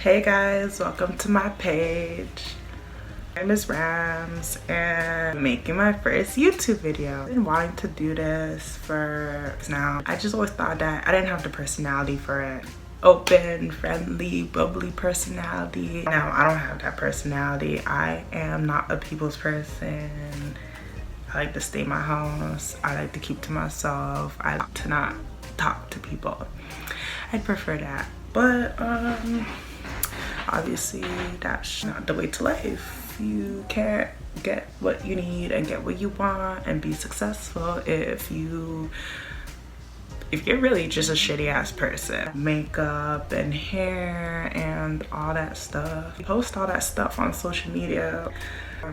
Hey guys, welcome to my page. My name is Rams and I'm making my first YouTube video. I've been wanting to do this for now. I just always thought that I didn't have the personality for it. Open, friendly, bubbly personality. Now I don't have that personality. I am not a people's person. I like to stay in my house. I like to keep to myself. I like to not talk to people. I'd prefer that. But obviously that's not the way to life. You can't get what you need and get what you want and be successful if you're really just a shitty ass person. Makeup and hair and all that stuff. You post all that stuff on social media,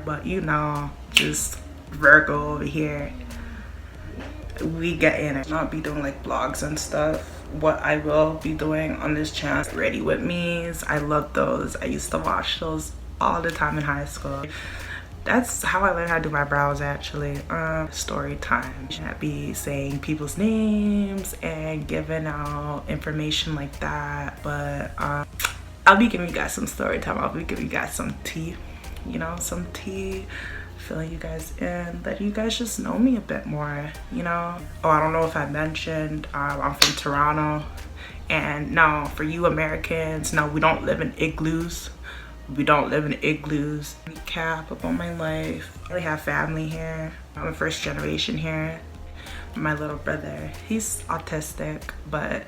but you know, just Virgo over here, we get in it. I'll be doing like vlogs and stuff. What I will be doing on this channel, Ready With Me's. I love those. I used to watch those all the time in high school. That's how I learned how to do my brows actually. Story time. I'd be saying people's names and giving out information like that. But I'll be giving you guys some story time. I'll be giving you guys some tea. You know, some tea. Filling you guys in, let you guys just know me a bit more, you know. Oh, I don't know if I mentioned I'm from Toronto, and no, for you Americans, no, we don't live in igloos. We don't live in igloos. Recap about my life. I really have family here. I'm a first generation here. My little brother, he's autistic, but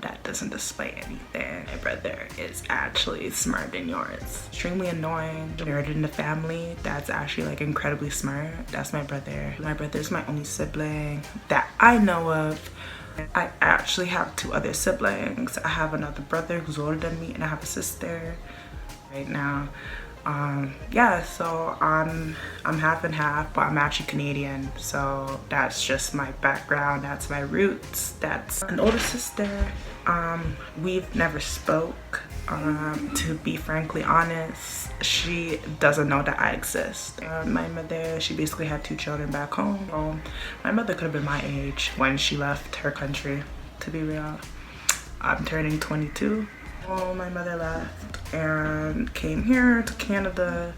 that doesn't display anything. My brother is actually smarter than yours. Extremely annoying. Nerd in the family that's actually like incredibly smart. That's my brother. My brother's my only sibling that I know of. I actually have two other siblings. I have another brother who's older than me, and I have a sister right now. Yeah, so I'm half and half, but I'm actually Canadian, so that's just my background. That's my roots. That's an older sister. We've never spoke. To be frankly honest, she doesn't know that I exist. My mother, she basically had two children back home. So my mother could have been my age when she left her country, to be real. I'm turning 22. Oh, my mother left and came here to Canada.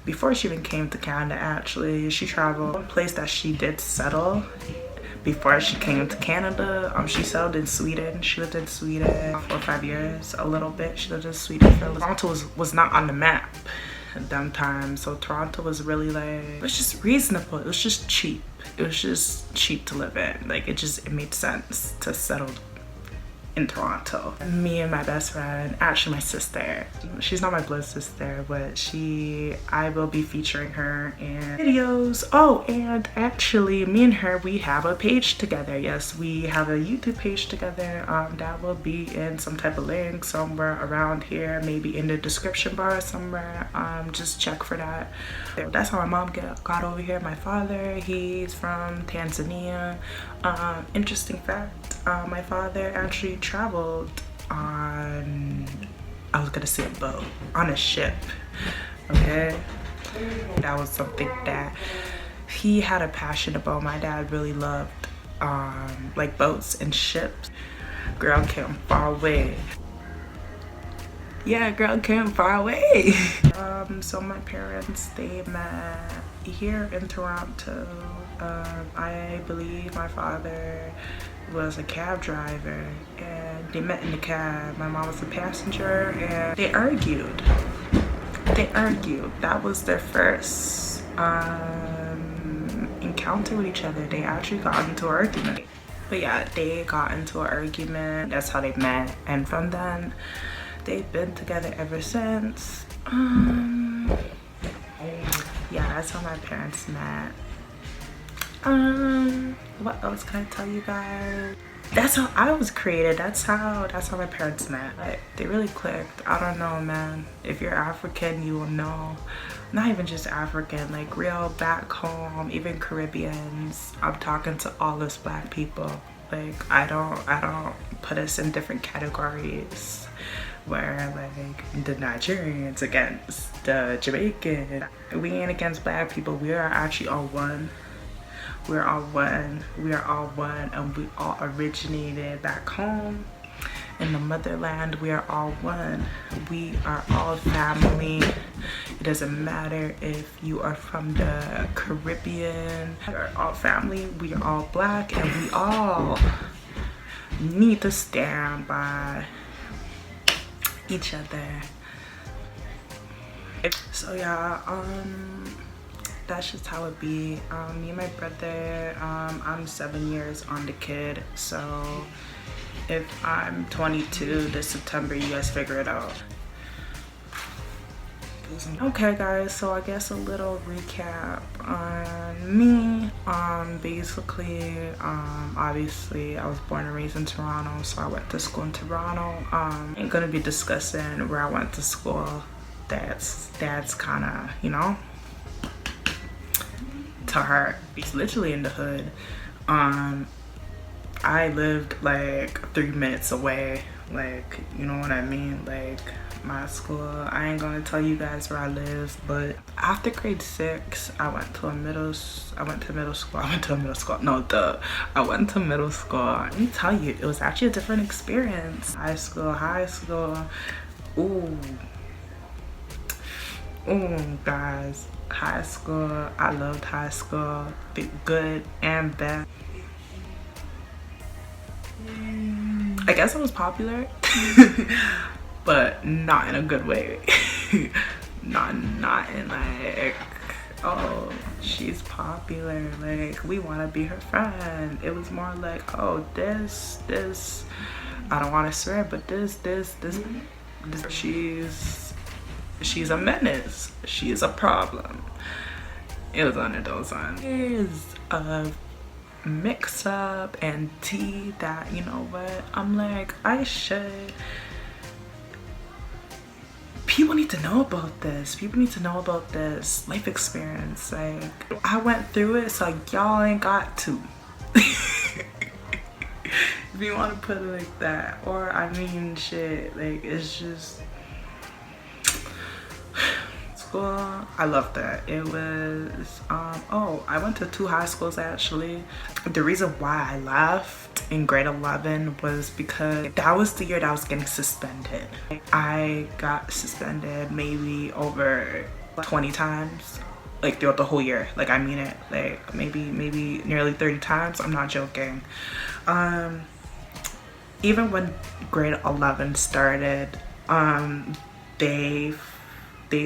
Before she even came to Canada, actually, she traveled. One place that she did settle before she came to Canada, she settled in Sweden. She lived in Sweden 4 or 5 years, a little bit. She lived in Sweden for a little. Toronto was not on the map at that time, so Toronto was really like, it was just reasonable. It was just cheap. It was just cheap to live in. Like it made sense to settle in Toronto. Me and my best friend, actually my sister, she's not my blood sister, but I will be featuring her in videos. Oh, and actually me and her, we have a page together. Yes, we have a YouTube page together. That will be in some type of link somewhere around here, maybe in the description bar somewhere. Just check for that. That's how my mom got over here. My father, he's from Tanzania. Interesting fact, my father actually traveled on, I was gonna say a boat, on a ship, okay? That was something that he had a passion about. My dad really loved like boats and ships. Girl came far away. Yeah, girl came far away. So my parents, they met here in Toronto. I believe my father was a cab driver and they met in the cab. My mom was a passenger and they argued. That was their first encounter with each other. They actually got into an argument. But yeah, they got into an argument. That's how they met, and from then they've been together ever since. Yeah, that's how my parents met. What else can I tell you guys? That's how I was created. That's how my parents met. Like, they really clicked. I don't know, man. If you're African, you will know. Not even just African, like real back home, even Caribbeans. I'm talking to all us black people. Like I don't put us in different categories where like the Nigerians against the Jamaican. We ain't against black people. We are actually all one. We're all one. We are all one, and we all originated back home. in the motherland, we are all one. We are all family. It doesn't matter if you are from the Caribbean. We are all family. We are all black, and we all need to stand by each other. So yeah, that's just how it be. Me and my brother, I'm 7 years on the kid, so if I'm 22 this September, you guys figure it out. Okay guys, so I guess a little recap on me. Basically, obviously I was born and raised in Toronto, so I went to school in Toronto. Ain't gonna be discussing where I went to school. That's kind of, you know, to her. It's literally in the hood. I lived like 3 minutes away, like, you know what I mean, like my school. I ain't gonna tell you guys where I live, but after grade 6 I went to middle school. Let me tell you, it was actually a different experience. High school, ooh guys, high school, I loved high school, the good and bad. I guess I was popular, but not in a good way. not in like, oh, she's popular, like we want to be her friend. It was more like, oh, this, I don't want to swear, but this, she's a menace, she's a problem. It was under those lines. There's a mix up and tea that, you know what, I'm like, people need to know about this. People need to know about this life experience. Like, I went through it, so y'all ain't got to. If you want to put it like that. Or I mean, shit, like, it's just school. I loved that. It was oh, I went to 2 high schools actually. The reason why I left in grade 11 was because that was the year that I was getting suspended. I got suspended maybe over 20 times, like throughout the whole year. Like, I mean it, like maybe nearly 30 times. I'm not joking. Even when grade 11 started, they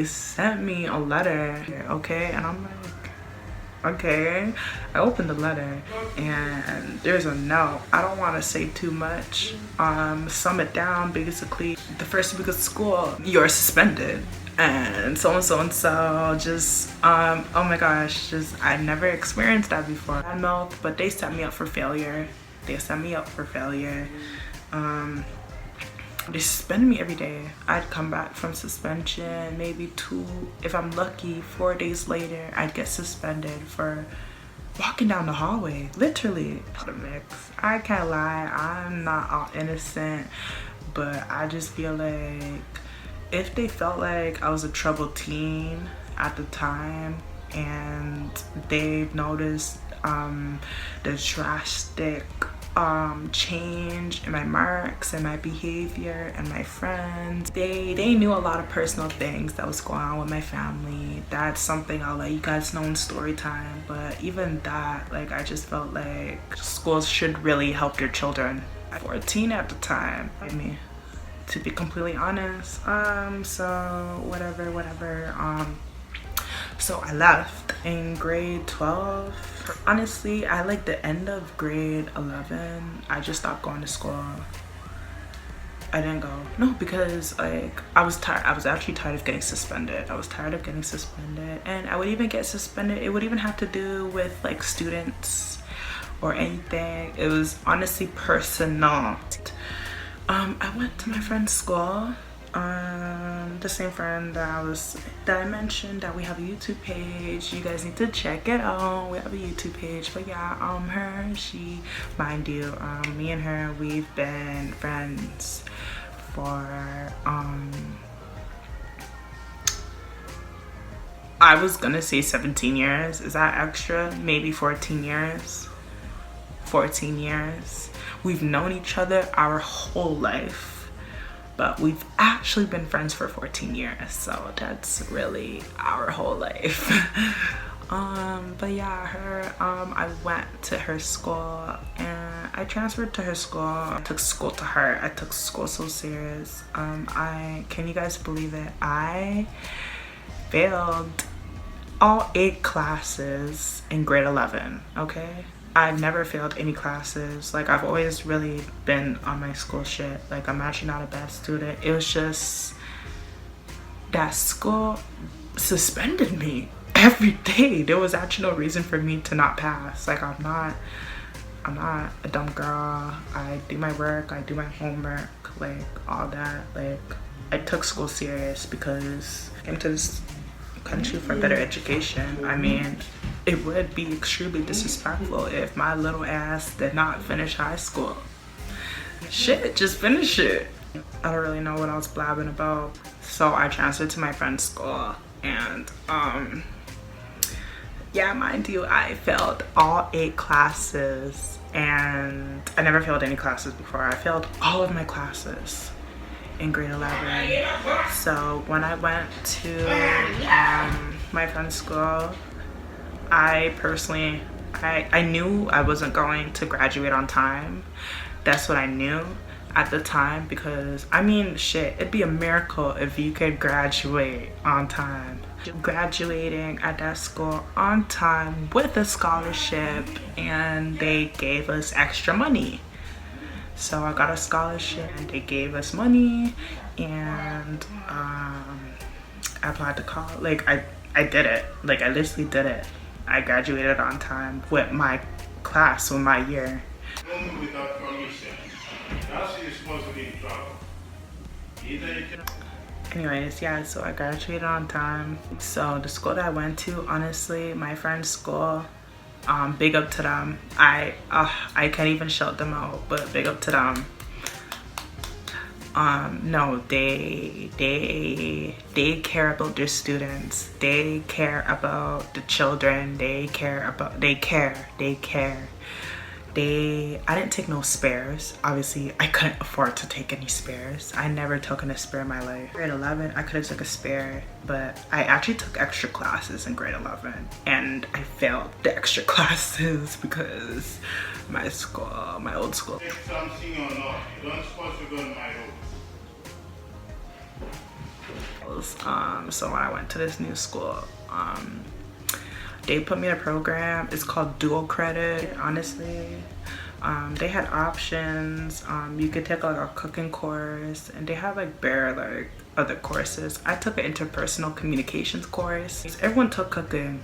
sent me a letter, okay, and I'm like, okay. I opened the letter and there's a note. I don't want to say too much. Sum it down, basically, the first week of school, you're suspended, and so just oh my gosh, just I never experienced that before. Bad mouth, but they set me up for failure. They suspended me every day. I'd come back from suspension, maybe 2, if I'm lucky, 4 days later, I'd get suspended for walking down the hallway, literally. The mix. I can't lie, I'm not all innocent, but I just feel like if they felt like I was a troubled teen at the time and they've noticed the drastic change in my marks and my behavior and my friends, they knew a lot of personal things that was going on with my family. That's something I'll let you guys know in story time, but even that, like, I just felt like schools should really help your children. 14 at the time, I mean, to be completely honest. So whatever. So I left in grade 12. Honestly, I like the end of grade 11, I just stopped going to school. I didn't go. No, because like I was tired. I was actually tired of getting suspended. And I would even get suspended. It would even have to do with like students or anything. It was honestly personal. I went to my friend's school. The same friend that I mentioned that we have a YouTube page. You guys need to check it out. We have a YouTube page. But yeah, mind you, me and her, we've been friends for I was gonna say 17 years. Is that extra? Maybe 14 years. We've known each other our whole life, but we've actually been friends for 14 years, so that's really our whole life. But yeah, I went to her school and I transferred to her school. I took school to heart. I took school so serious. Can you guys believe it? I failed all 8 classes in grade 11, okay? I never failed any classes. Like, I've always really been on my school shit. Like, I'm actually not a bad student. It was just that school suspended me every day. There was actually no reason for me to not pass. Like, I'm not a dumb girl. I do my work, I do my homework, like all that. Like, I took school serious because I came to this country for better education. I mean, it would be extremely disrespectful if my little ass did not finish high school. Shit, just finish it. I don't really know what I was blabbing about. So I transferred to my friend's school and yeah, mind you, I failed all 8 classes and I never failed any classes before. I failed all of my classes in grade 11. So when I went to my friend's school, I personally, I knew I wasn't going to graduate on time. That's what I knew at the time, because I mean, shit, it'd be a miracle if you could graduate on time. Graduating at that school on time with a scholarship, and they gave us extra money. So I got a scholarship and they gave us money, and I applied to college. Like, I did it. Like, I literally did it. I graduated on time with my class, with my year. Without permission. That's your responsibility to travel. Anyways, yeah, so I graduated on time. So the school that I went to, honestly, my friend's school, big up to them. I can't even shout them out, but big up to them. No, they care about their students. They care about the children. They care. I didn't take no spares. Obviously, I couldn't afford to take any spares. I never took a spare in my life. Grade 11, I could have took a spare, but I actually took extra classes in grade 11, and I failed the extra classes because my old school. Take something or not, you don't supposed to go in my room. So when I went to this new school, they put me in a program. It's called dual credit. Honestly, they had options. You could take like a cooking course, and they have like other courses. I took an interpersonal communications course. Everyone took cooking.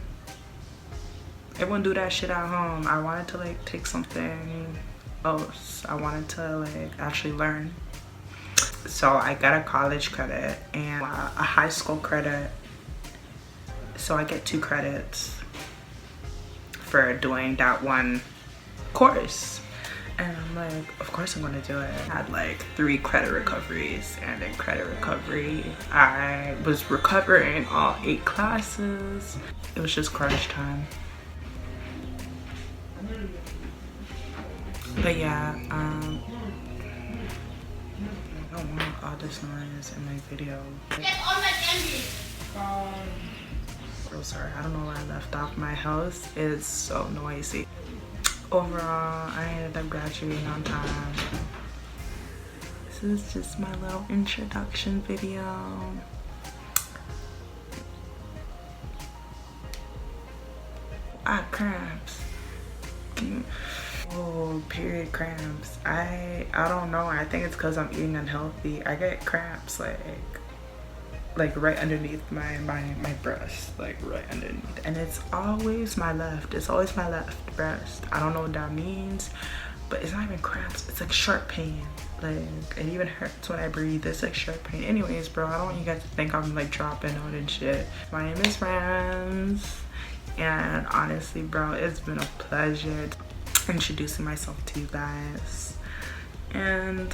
Everyone do that shit at home. I wanted to like take something else. I wanted to like actually learn. So I got a college credit and a high school credit. So I get 2 credits for doing that one course. And I'm like, of course I'm gonna do it. I had like 3 credit recoveries, and in credit recovery, I was recovering all 8 classes. It was just crunch time. But yeah, I don't want all this noise in my video. Oh, sorry, I don't know where I left off. My house is so noisy. Overall, I ended up graduating on time. This is just my little introduction video. Cramps. Oh, period cramps. I don't know. I think it's because I'm eating unhealthy. I get cramps like right underneath my breast, like right underneath, and it's always my left breast. I don't know what that means, but it's not even cramps, it's like sharp pain. Like, it even hurts when I breathe. It's like sharp pain. Anyways, bro, I don't want you guys to think I'm like dropping out and shit. My name is Rams, and honestly, bro, it's been a pleasure introducing myself to you guys. And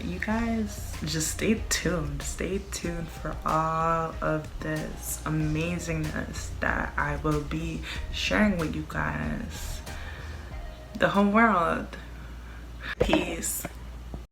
you guys just stay tuned for all of this amazingness that I will be sharing with you guys. The whole world, Peace.